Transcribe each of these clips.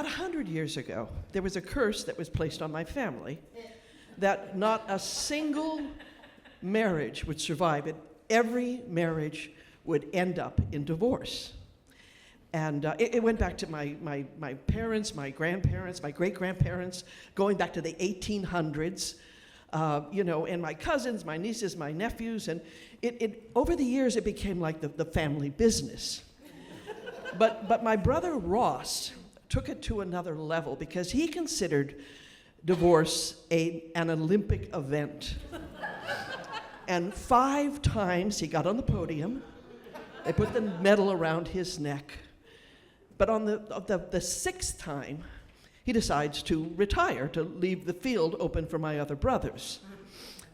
about 100 years ago, there was a curse that was placed on my family that not a single marriage would survive it. Every marriage would end up in divorce. And it went back to my parents, my grandparents, my great-grandparents, going back to the 1800s, and my cousins, my nieces, my nephews, and over the years it became like the family business. But my brother Ross took it to another level because he considered divorce an Olympic event. And 5 times he got on the podium, they put the medal around his neck, but on the 6th time, he decides to retire, to leave the field open for my other brothers.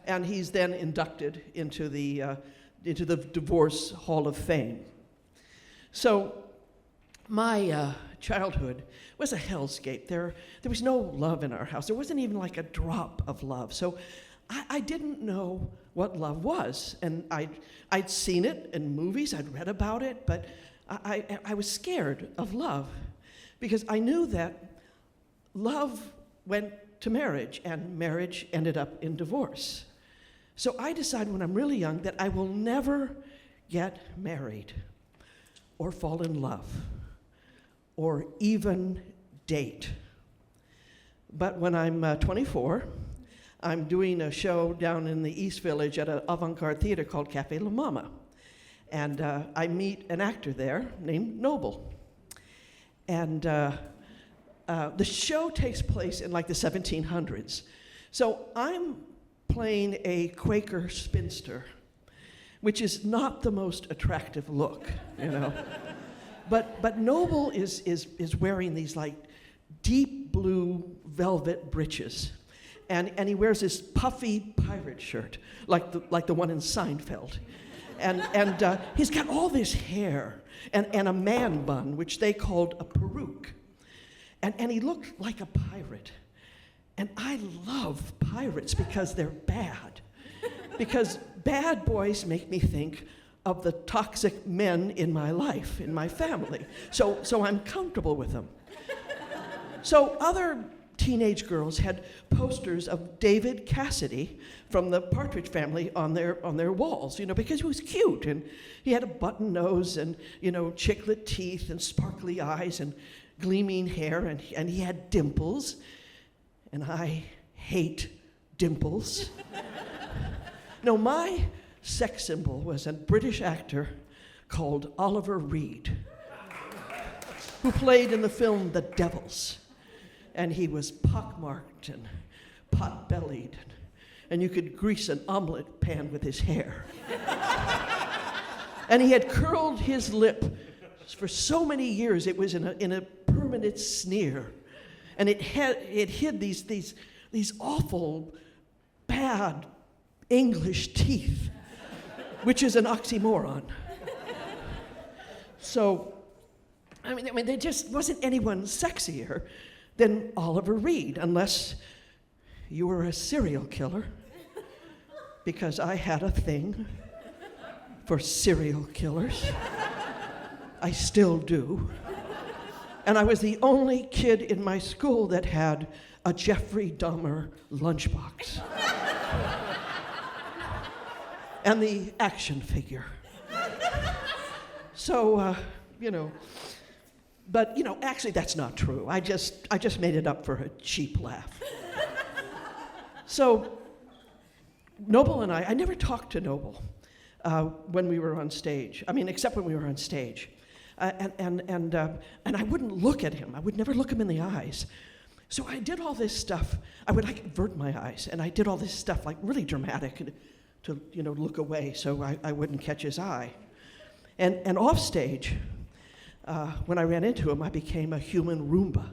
And he's then inducted into the Divorce Hall of Fame. So my childhood was a hellscape. There was no love in our house. There wasn't even like a drop of love. So I didn't know what love was. And I'd seen it in movies, I'd read about it, but I was scared of love because I knew that love went to marriage, and marriage ended up in divorce. So I decided when I'm really young that I will never get married or fall in love or even date. But when I'm 24, I'm doing a show down in the East Village at an avant-garde theater called Café La Mama. And I meet an actor there named Noble. And the show takes place in like the 1700s. So I'm playing a Quaker spinster, which is not the most attractive look, But Noble is wearing these like deep blue velvet breeches. And he wears this puffy pirate shirt, like the one in Seinfeld. And he's got all this hair and a man bun, which they called a peruke. And he looked like a pirate. And I love pirates because they're bad. Because bad boys make me think of the toxic men in my life, in my family. So I'm comfortable with them. So other teenage girls had posters of David Cassidy from the Partridge Family on their walls, because he was cute and he had a button nose and chiclet teeth and sparkly eyes and gleaming hair and he had dimples, and I hate dimples. No, my sex symbol was a British actor called Oliver Reed, who played in the film The Devils. And he was pockmarked and pot-bellied, and you could grease an omelet pan with his hair. And he had curled his lip for so many years, it was in a permanent sneer. And it hid these awful, bad English teeth, which is an oxymoron. So, I mean, there just wasn't anyone sexier than Oliver Reed, unless you were a serial killer, because I had a thing for serial killers. I still do. And I was the only kid in my school that had a Jeffrey Dahmer lunchbox. And the action figure. So, but actually that's not true. I just made it up for a cheap laugh. So Noble and I never talked to Noble when we were on stage. I mean, except when we were on stage. And I wouldn't look at him. I would never look him in the eyes. So I did all this stuff. I would avert my eyes, and I did all this stuff like really dramatic to look away so I wouldn't catch his eye. And off stage, when I ran into him, I became a human Roomba.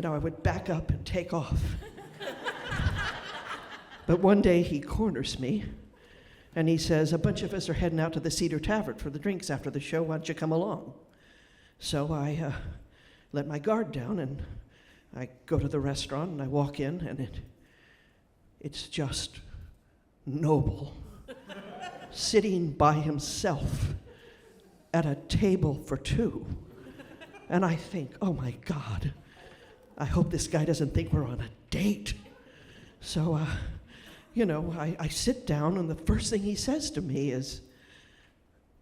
I would back up and take off. But one day he corners me, and he says, "A bunch of us are heading out to the Cedar Tavern for the drinks after the show. Why don't you come along?" So I let my guard down, and I go to the restaurant, and I walk in, and it's just Noble sitting by himself at a table for two. And I think, oh my God, I hope this guy doesn't think we're on a date. So, I sit down, and the first thing he says to me is,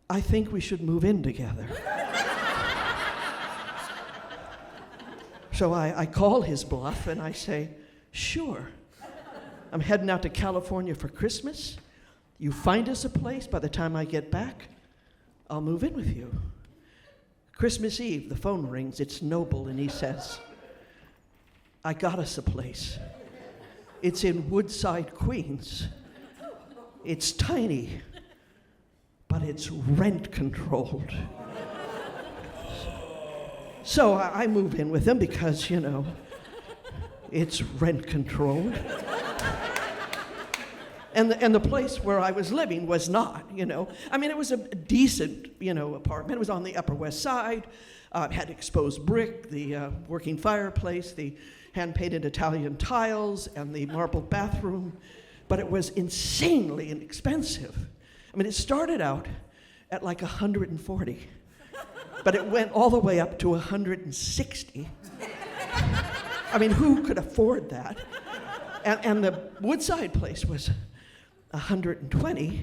I think we should move in together. So I call his bluff, and I say, sure. I'm heading out to California for Christmas. You find us a place. By the time I get back, I'll move in with you. Christmas Eve, the phone rings. It's Noble, and he says, I got us a place. It's in Woodside, Queens. It's tiny, but it's rent-controlled. So I move in with him because, it's rent-controlled. And the place where I was living was not, I mean, it was a decent, apartment. It was on the Upper West Side. It had exposed brick, the working fireplace, the hand-painted Italian tiles, and the marble bathroom. But it was insanely inexpensive. I mean, it started out at like $140, but it went all the way up to $160. I mean, who could afford that? And the Woodside place was $120,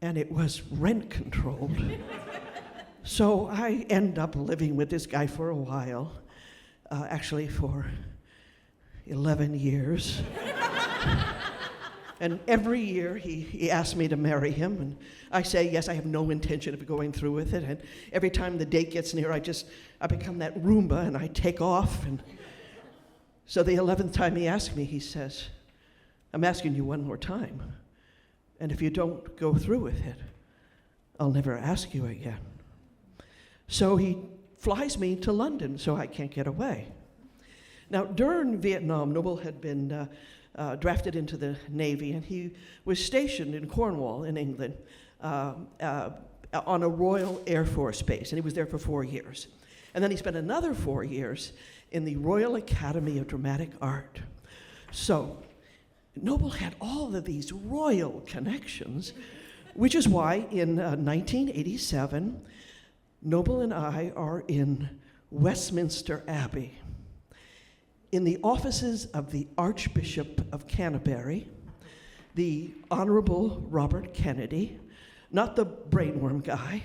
and it was rent-controlled. So I end up living with this guy for a while, actually for 11 years. And every year he asks me to marry him, and I say yes. I have no intention of going through with it. And every time the date gets near, I become that Roomba, and I take off. And so the 11th time he asked me, he says, I'm asking you one more time, and if you don't go through with it, I'll never ask you again. So he flies me to London so I can't get away. Now, during Vietnam, Noble had been drafted into the Navy, and he was stationed in Cornwall in England on a Royal Air Force base, and he was there for 4 years. And then he spent another 4 years in the Royal Academy of Dramatic Art. So Noble had all of these royal connections, which is why in 1987, Noble and I are in Westminster Abbey, in the offices of the Archbishop of Canterbury, the Honorable Robert Kennedy, not the brainworm guy,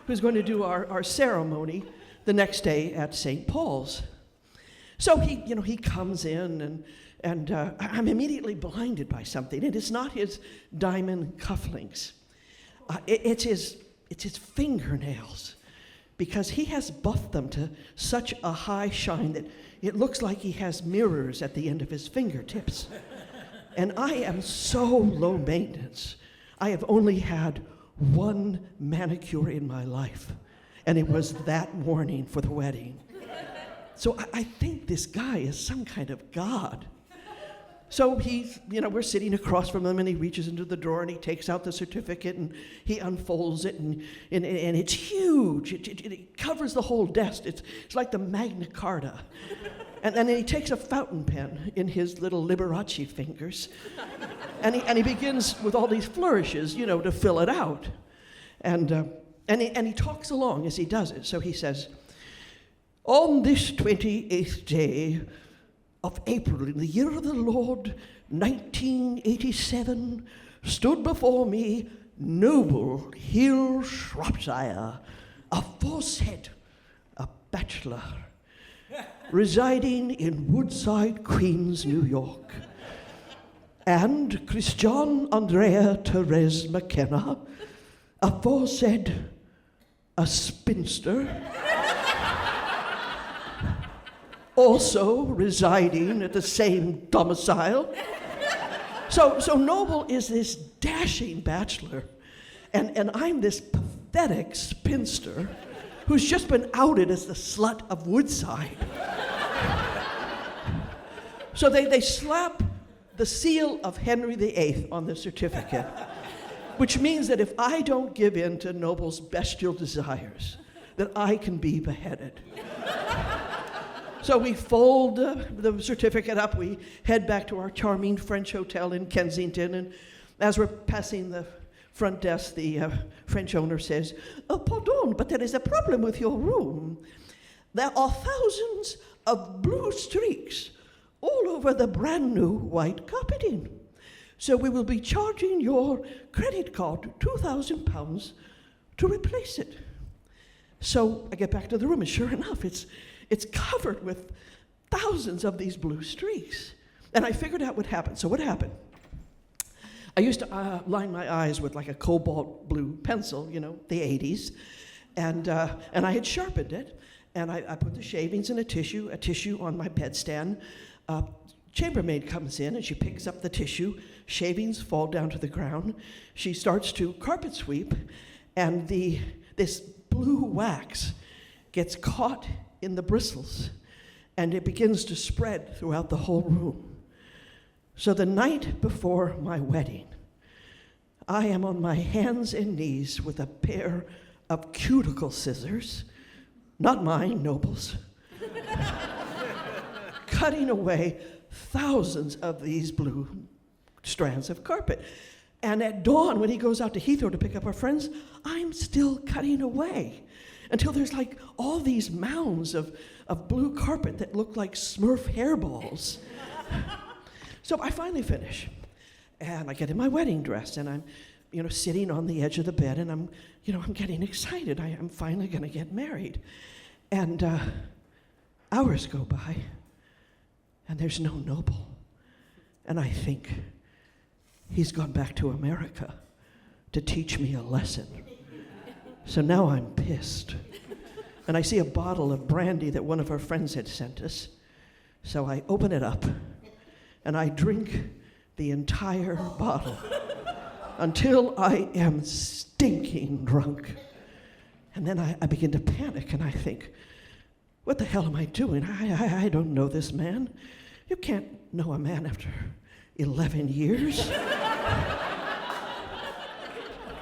who's going to do our ceremony the next day at St. Paul's. So he comes in, and I'm immediately blinded by something. It is not his diamond cufflinks. It's his fingernails, because he has buffed them to such a high shine that it looks like he has mirrors at the end of his fingertips. And I am so low maintenance. I have only had one manicure in my life, and it was that morning for the wedding. So I think this guy is some kind of god. So we're sitting across from him, and he reaches into the drawer, and he takes out the certificate, and he unfolds it, and it's huge. It covers the whole desk. It's like the Magna Carta. And then he takes a fountain pen in his little Liberace fingers, and he begins with all these flourishes, to fill it out. And he talks along as he does it. So he says, on this 28th day of April, in the year of the Lord, 1987, stood before me Noble Hill Shropshire, aforesaid a bachelor, residing in Woodside, Queens, New York, and Christian Andrea Therese McKenna, aforesaid a spinster, also residing at the same domicile. So Noble is this dashing bachelor, and I'm this pathetic spinster who's just been outed as the slut of Woodside. So they slap the seal of Henry VIII on the certificate, which means that if I don't give in to Noble's bestial desires, that I can be beheaded. So we fold the certificate up, we head back to our charming French hotel in Kensington, and as we're passing the front desk, the French owner says, "Oh, pardon, but there is a problem with your room. There are thousands of blue streaks all over the brand new white carpeting. So we will be charging your credit card £2,000 to replace it." So I get back to the room, and sure enough, it's covered with thousands of these blue streaks. And I figured out what happened. So what happened? I used to line my eyes with like a cobalt blue pencil, the 80s, and I had sharpened it, and I put the shavings in a tissue on my bedstand. Chambermaid comes in, and she picks up the tissue. Shavings fall down to the ground. She starts to carpet sweep, and this blue wax gets caught in the bristles, and it begins to spread throughout the whole room. So the night before my wedding, I am on my hands and knees with a pair of cuticle scissors, not mine, Noble's, cutting away thousands of these blue strands of carpet. And at dawn, when he goes out to Heathrow to pick up our friends, I'm still cutting away until there's like all these mounds of blue carpet that look like Smurf hairballs. So I finally finish, and I get in my wedding dress, and I'm, sitting on the edge of the bed, and I'm getting excited. I'm finally going to get married. And hours go by, and there's no Noble. And I think he's gone back to America to teach me a lesson. So now I'm pissed. And I see a bottle of brandy that one of our friends had sent us. So I open it up, and I drink the entire bottle until I am stinking drunk. And then I begin to panic, and I think, what the hell am I doing? I don't know this man. You can't know a man after 11 years.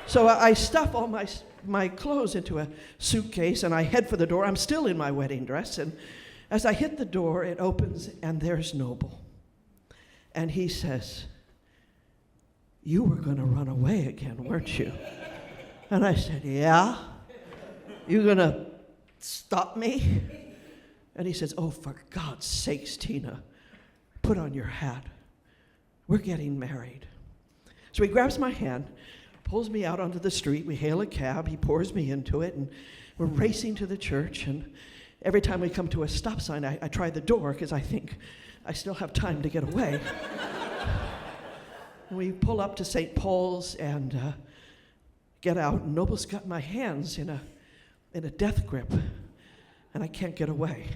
So I stuff all my clothes into a suitcase, and I head for the door. I'm still in my wedding dress, and as I hit the door, it opens, and there's Noble. And he says, "You were going to run away again, weren't you?" And I said, "Yeah. You going to stop me?" And he says, "Oh, for God's sakes, Tina, put on your hat. We're getting married." So he grabs my hand, pulls me out onto the street. We hail a cab. He pours me into it, and we're racing to the church. And every time we come to a stop sign, I try the door because I think I still have time to get away. We pull up to St. Paul's and get out. And Noble's got my hands in a death grip, and I can't get away.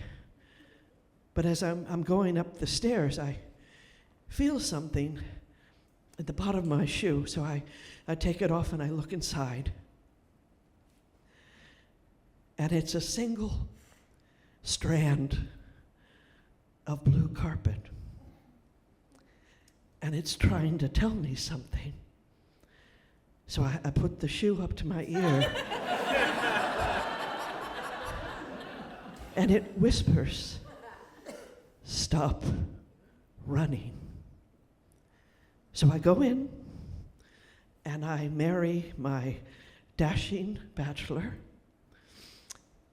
But as I'm going up the stairs, I feel something at the bottom of my shoe, so I take it off and I look inside. And it's a single strand of blue carpet. And it's trying to tell me something. So I put the shoe up to my ear. And it whispers, "Stop running." So I go in, and I marry my dashing bachelor,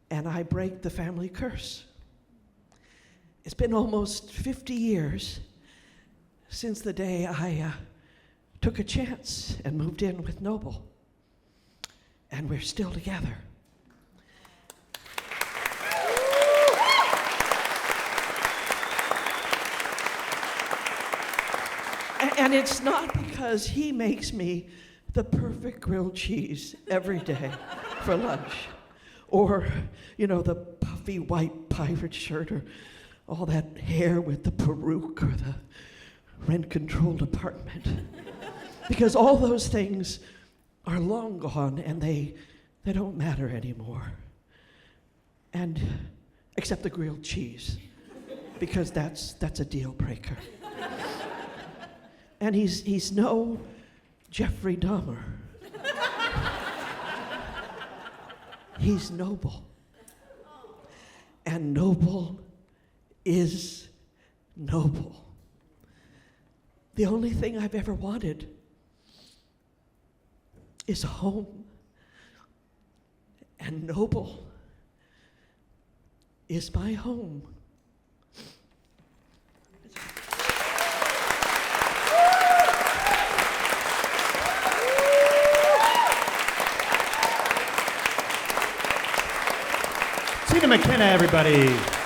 and I break the family curse. It's been almost 50 years since the day I took a chance and moved in with Noble, and we're still together. And it's not because he makes me the perfect grilled cheese every day for lunch, or, the puffy white pirate shirt, or all that hair with the peruke, or the rent-controlled apartment. Because all those things are long gone, and they don't matter anymore. And except the grilled cheese, because that's a deal breaker. And he's no Jeffrey Dahmer. He's Noble. And Noble is Noble. The only thing I've ever wanted is home, and Noble is my home. See the McKenna, everybody.